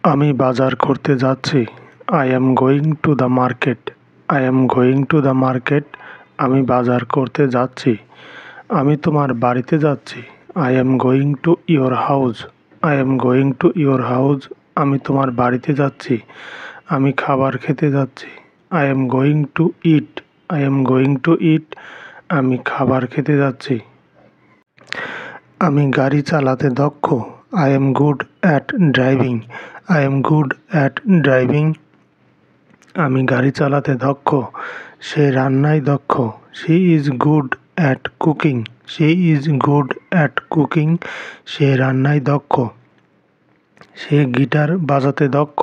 আমি বাজার করতে যাচ্ছি। I am going to the market. I am going to the market. আমি বাজার করতে যাচ্ছি। আমি তোমার বাড়িতে যাচ্ছি। I am going to your house. I am going to your house. আমি তোমার বাড়িতে যাচ্ছি। আমি খাবার খেতে যাচ্ছি। I am going to eat. I am going to eat. আমি খাবার খেতে যাচ্ছি। আমি গাড়ি চালাতে দক্ষ। I am good at driving. I am good at driving. আমি গাড়ি চালাতে দক্ষ। সে রান্নায় দক্ষ। She is good at cooking. She is good at cooking. সে রান্নায় দক্ষ। সে গিটার বাজাতে দক্ষ।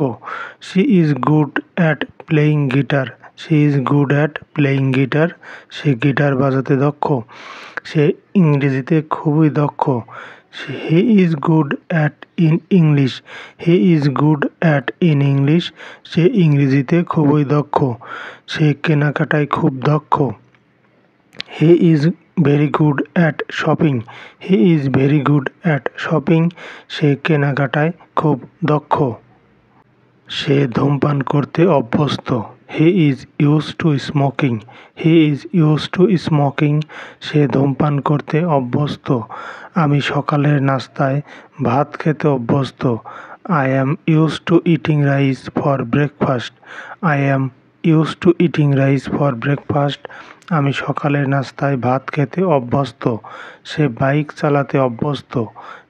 She is good at playing guitar. She is good at playing guitar. Say guitar বাজাতে দক্ষ। সে ইংরেজিতে খুবই দক্ষ। He is good at in English. He is good at in English. সে ইংরেজিতে খুবই দক্ষ। সে কেনাকাটায় খুব দক্ষ। He is very good at shopping. He is very good at shopping. সে কেনাকাটায় খুব দক্ষ। সে ধূমপান করতে অভ্যস্ত। He is used to smoking. He is used to smoking. সে ধূমপান করতে অভ্যস্ত। আমি সকালের নাস্তায় ভাত খেতে অভ্যস্ত। I am used to eating rice for breakfast. I am used to eating rice for breakfast. আমি সকালের নাস্তায় ভাত খেতে অভ্যস্ত। সে বাইক চালাতে অভ্যস্ত।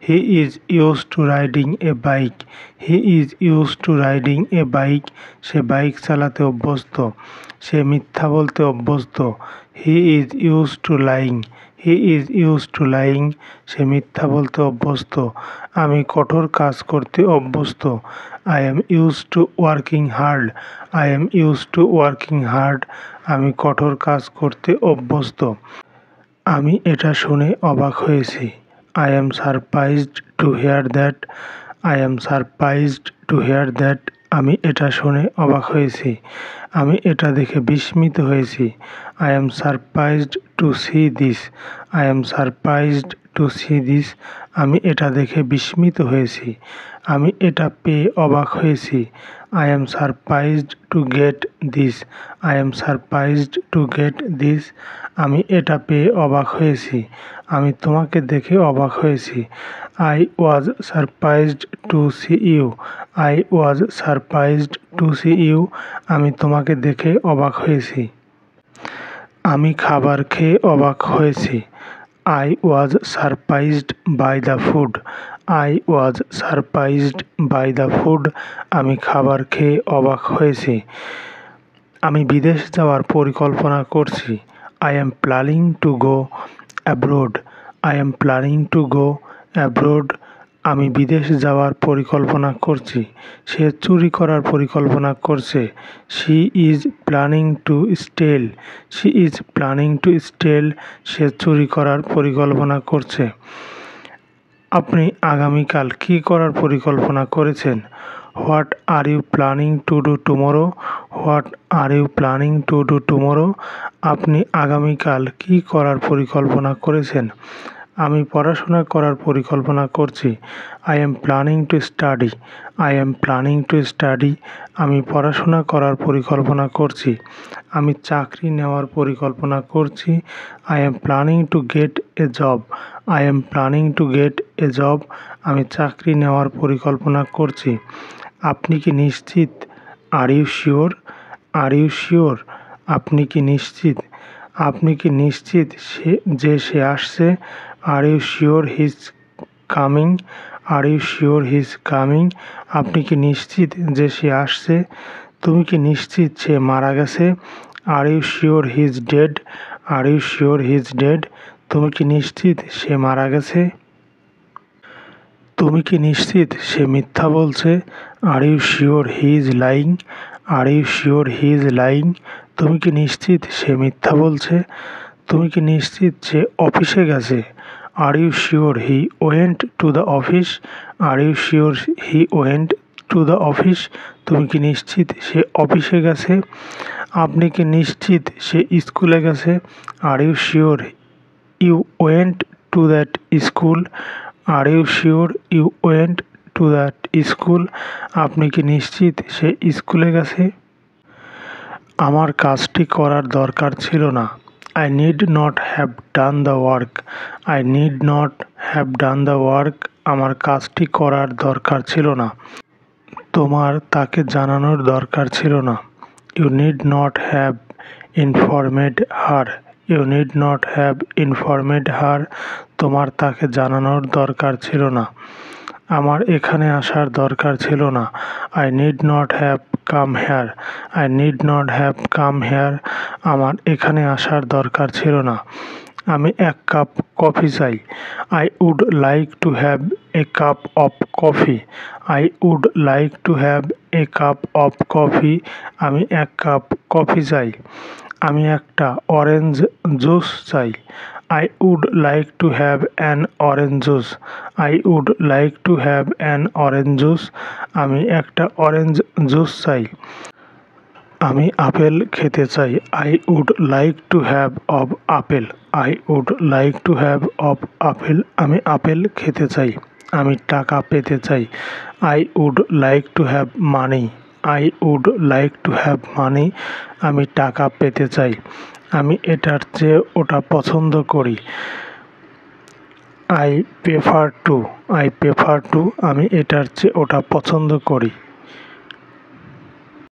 He is used to riding a bike. He is used to riding a bike. Say bike চালাতে অভ্যস্ত। সে মিথ্যা বলতে অভ্যস্ত। He is used to lying. He is used to lying. সে মিথ্যা বলতে অভ্যস্ত। আমি কঠোর কাজ করতে অভ্যস্ত। I am used to working hard. I am used to working hard. আমি কঠোর কাজ করতে অভ্যস্ত। আমি এটা শুনে অবাক হয়েছি। I am surprised to hear that. I am surprised to hear that. আমি এটা শুনে অবাক হয়েছি। আমি এটা দেখে বিস্মিত হয়েছি। I am surprised to see this. I am surprised to see this. আমি এটা দেখে বিস্মিত হয়েছি। আমি এটা পেয়ে অবাক হয়েছি। I am surprised to get this. I am surprised to get this. আমি এটা পেয়ে অবাক হয়েছি। আমি তোমাকে দেখে অবাক হয়েছি। I was surprised to see you. I was surprised to see you. আমি তোমাকে দেখে অবাক হয়েছি। আমি খাবার খেয়ে অবাক হয়েছি। I was surprised by the food. I was surprised by the food. আমি খাবার খেয়ে অবাক হয়েছি। আমি বিদেশ যাওয়ার পরিকল্পনা করছি। I am planning to go abroad. I am planning to go abroad. আমি বিদেশ যাওয়ার পরিকল্পনা করছি। সে চুরি করার পরিকল্পনা করছে। She is planning to steal. She is planning to steal. সে চুরি করার পরিকল্পনা করছে। আপনি আগামীকাল কী করার পরিকল্পনা করেছেন? What are you planning to do tomorrow? What are you planning to do tomorrow? আপনি আগামীকাল কী করার পরিকল্পনা করেছেন? আমি পড়াশোনা করার পরিকল্পনা করছি। I am planning to study. I am planning to study. আমি পড়াশোনা করার পরিকল্পনা করছি। আমি চাকরি নেওয়ার পরিকল্পনা করছি। I am planning to get a job. I am planning to get a job. আমি চাকরি নেওয়ার পরিকল্পনা করছি। আপনি কি নিশ্চিত? Are you sure? Are you sure? আপনি কি নিশ্চিত? আপনি কি নিশ্চিত যে সে আসছে? Are you sure he's coming? Are you sure he's coming? আপনি কি নিশ্চিত যে সে আসছে? তুমি কি নিশ্চিত সে মারা গেছে? Are you sure he's dead? Are you sure he's dead? তুমি কি নিশ্চিত সে মারা গেছে? তুমি কি নিশ্চিত সে মিথ্যা বলছে? Are you sure he is lying? Are you sure he is lying? তুমি কি নিশ্চিত সে মিথ্যা বলছে? তুমি কি নিশ্চিত সে অফিসে গেছে? Are you sure he went to the office? Are you sure he went to the office? তুমি কি নিশ্চিত সে অফিসে গেছে? আপনি কি নিশ্চিত সে স্কুলে গেছে? Are you sure you went to that school? Are you sure you went to that school? আপনি কি নিশ্চিত সে স্কুলে গেছে? আমার কাজটি করার দরকার ছিল না। I need not have done the work. I need not have done the work. আমার কাজটি করার দরকার ছিল না। তোমার তাকে জানানোর দরকার ছিল না। You need not have informed her. You need not have informed her. তোমার তাকে জানানোর দরকার ছিল না। আমার এখানে আসার দরকার ছিল না। I need not have come here. I need not have come here. আমার এখানে আসার দরকার ছিল না। আমি এক কাপ কফি চাই। I would like to have a cup of coffee. I would like to have a cup of coffee. আমি এক কাপ কফি চাই। আমি একটা অরেঞ্জ জুস চাই। I would like to have an orange juice. I would like to have an orange juice. আমি একটা orange juice চাই। আমি আপেল খেতে চাই। I would like to have of apple. I would like to have of apple. আমি apple খেতে চাই। আমি টাকা পেতে চাই। I would like to have money. I would like to have money. আমি টাকা পেতে চাই। আমি এটার চেয়ে ওটা পছন্দ করি। I prefer to. I prefer to. আমি এটার চেয়ে ওটা পছন্দ করি।